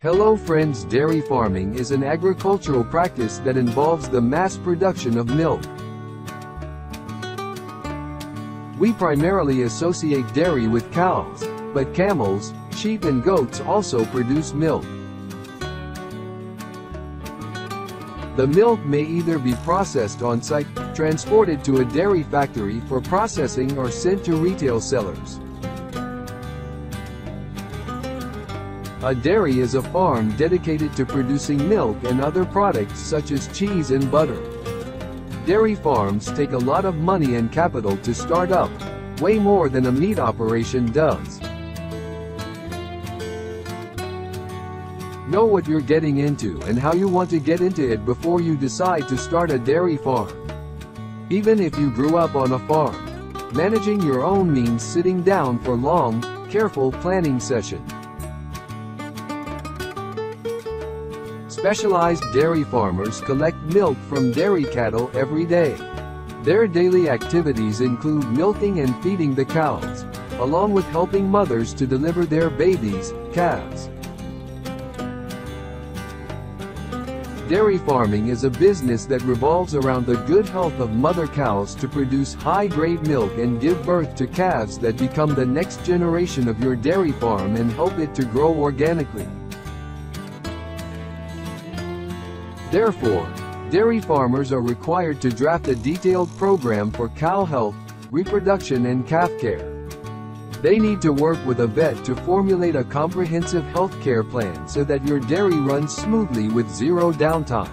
Hello friends, dairy farming is an agricultural practice that involves the mass production of milk. We primarily associate dairy with cows, but camels, sheep and goats also produce milk. The milk may either be processed on-site, transported to a dairy factory for processing, or sent to retail sellers. A dairy is a farm dedicated to producing milk and other products such as cheese and butter. Dairy farms take a lot of money and capital to start up, way more than a meat operation does. Know what you're getting into and how you want to get into it before you decide to start a dairy farm. Even if you grew up on a farm, managing your own means sitting down for long, careful planning sessions. Specialized dairy farmers collect milk from dairy cattle every day. Their daily activities include milking and feeding the cows, along with helping mothers to deliver their babies, calves. Dairy farming is a business that revolves around the good health of mother cows to produce high-grade milk and give birth to calves that become the next generation of your dairy farm and help it to grow organically. Therefore, dairy farmers are required to draft a detailed program for cow health, reproduction and calf care. They need to work with a vet to formulate a comprehensive health care plan so that your dairy runs smoothly with zero downtime.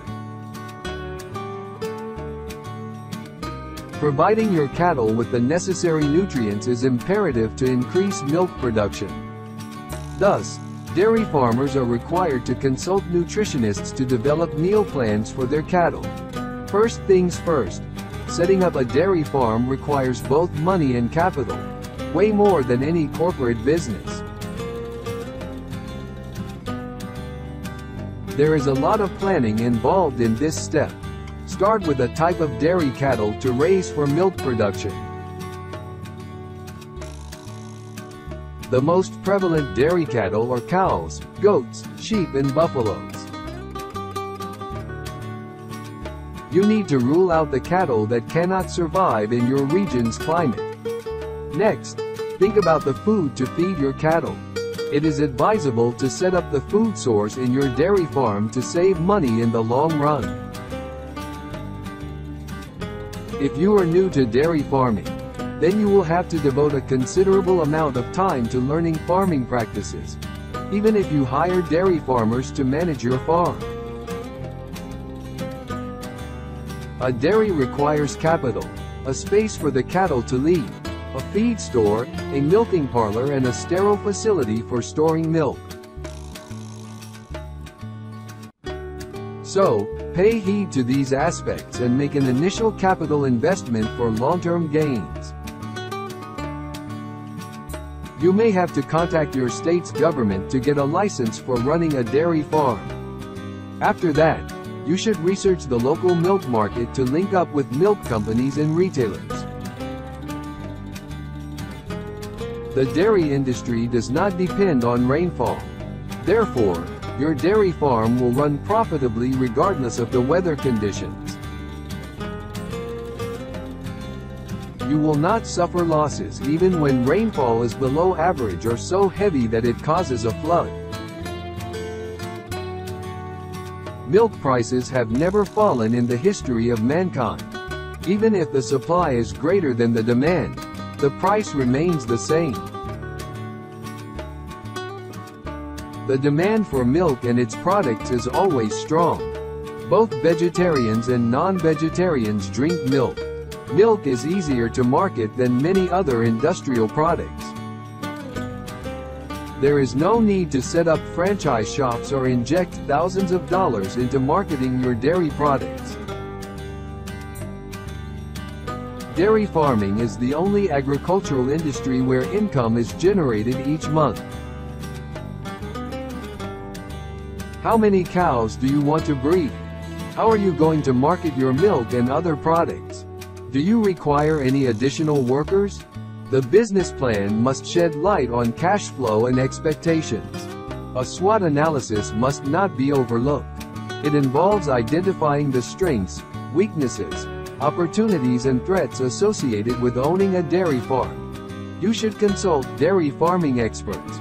Providing your cattle with the necessary nutrients is imperative to increase milk production. Thus, dairy farmers are required to consult nutritionists to develop meal plans for their cattle. First things first, setting up a dairy farm requires both money and capital, way more than any corporate business. There is a lot of planning involved in this step. Start with a type of dairy cattle to raise for milk production. The most prevalent dairy cattle are cows, goats, sheep and buffaloes. You need to rule out the cattle that cannot survive in your region's climate. Next, think about the food to feed your cattle. It is advisable to set up the food source in your dairy farm to save money in the long run. If you are new to dairy farming, then you will have to devote a considerable amount of time to learning farming practices, even if you hire dairy farmers to manage your farm. A dairy requires capital, a space for the cattle to leave, a feed store, a milking parlor and a sterile facility for storing milk. So, pay heed to these aspects and make an initial capital investment for long-term gains. You may have to contact your state's government to get a license for running a dairy farm. After that, you should research the local milk market to link up with milk companies and retailers. The dairy industry does not depend on rainfall. Therefore, your dairy farm will run profitably regardless of the weather conditions. You will not suffer losses even when rainfall is below average or so heavy that it causes a flood. Milk prices have never fallen in the history of mankind. Even if the supply is greater than the demand, the price remains the same. The demand for milk and its products is always strong. Both vegetarians and non-vegetarians drink milk. Milk is easier to market than many other industrial products. There is no need to set up franchise shops or inject thousands of dollars into marketing your dairy products. Dairy farming is the only agricultural industry where income is generated each month. How many cows do you want to breed? How are you going to market your milk and other products? Do you require any additional workers? The business plan must shed light on cash flow and expectations. A SWOT analysis must not be overlooked. It involves identifying the strengths, weaknesses, opportunities and threats associated with owning a dairy farm. You should consult dairy farming experts.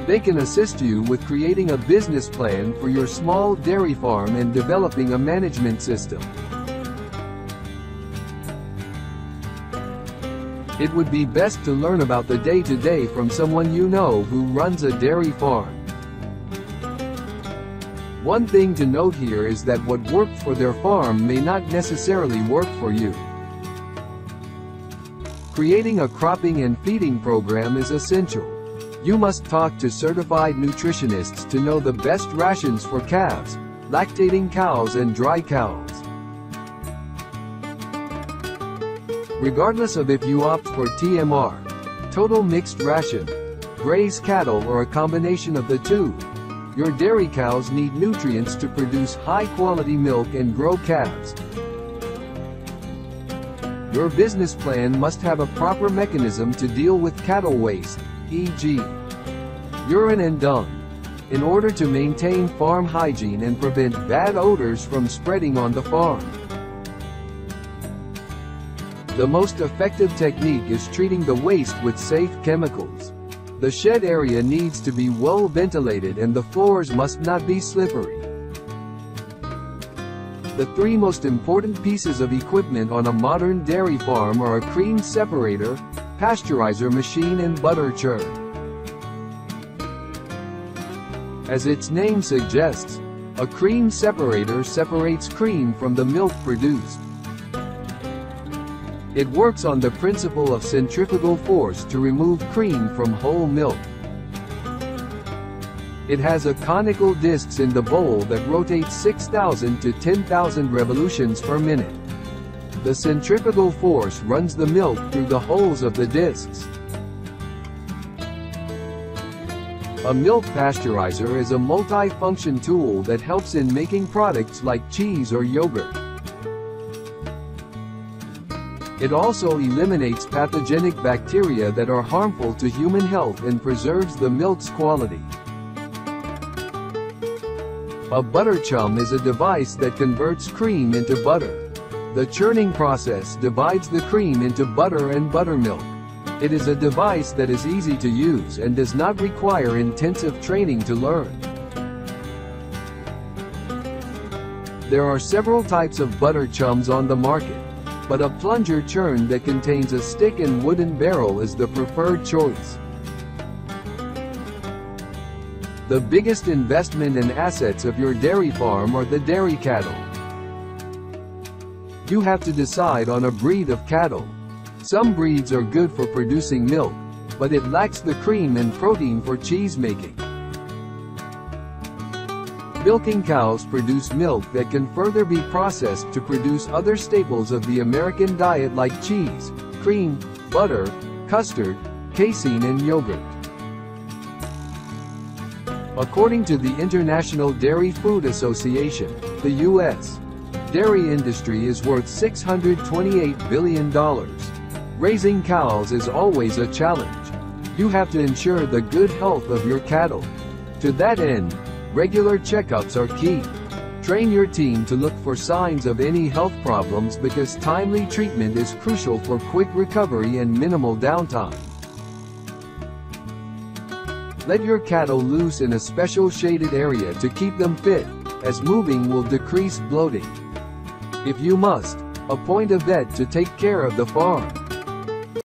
They can assist you with creating a business plan for your small dairy farm and developing a management system. It would be best to learn about the day-to-day from someone you know who runs a dairy farm. One thing to note here is that what worked for their farm may not necessarily work for you. Creating a cropping and feeding program is essential. You must talk to certified nutritionists to know the best rations for calves, lactating cows and dry cows. Regardless of if you opt for TMR, total mixed ration, graze cattle or a combination of the two, your dairy cows need nutrients to produce high-quality milk and grow calves. Your business plan must have a proper mechanism to deal with cattle waste, e.g., urine and dung, in order to maintain farm hygiene and prevent bad odors from spreading on the farm. The most effective technique is treating the waste with safe chemicals. The shed area needs to be well ventilated and the floors must not be slippery. The three most important pieces of equipment on a modern dairy farm are a cream separator, pasteurizer machine and butter churn. As its name suggests, a cream separator separates cream from the milk produced. It works on the principle of centrifugal force to remove cream from whole milk. It has a conical discs in the bowl that rotates 6,000 to 10,000 revolutions per minute. The centrifugal force runs the milk through the holes of the discs. A milk pasteurizer is a multi-function tool that helps in making products like cheese or yogurt. It also eliminates pathogenic bacteria that are harmful to human health and preserves the milk's quality. A butter chum is a device that converts cream into butter. The churning process divides the cream into butter and buttermilk. It is a device that is easy to use and does not require intensive training to learn. There are several types of butter chums on the market, but a plunger churn that contains a stick and wooden barrel is the preferred choice. The biggest investment and assets of your dairy farm are the dairy cattle. You have to decide on a breed of cattle. Some breeds are good for producing milk, but it lacks the cream and protein for cheese making. Milking cows produce milk that can further be processed to produce other staples of the American diet like cheese, cream, butter, custard, casein and yogurt. According to the International Dairy Food Association, the U.S. dairy industry is worth $628 billion. Raising cows is always a challenge. You have to ensure the good health of your cattle. To that end, regular checkups are key. Train your team to look for signs of any health problems because timely treatment is crucial for quick recovery and minimal downtime. Let your cattle loose in a special shaded area to keep them fit, as moving will decrease bloating. If you must, appoint a vet to take care of the farm.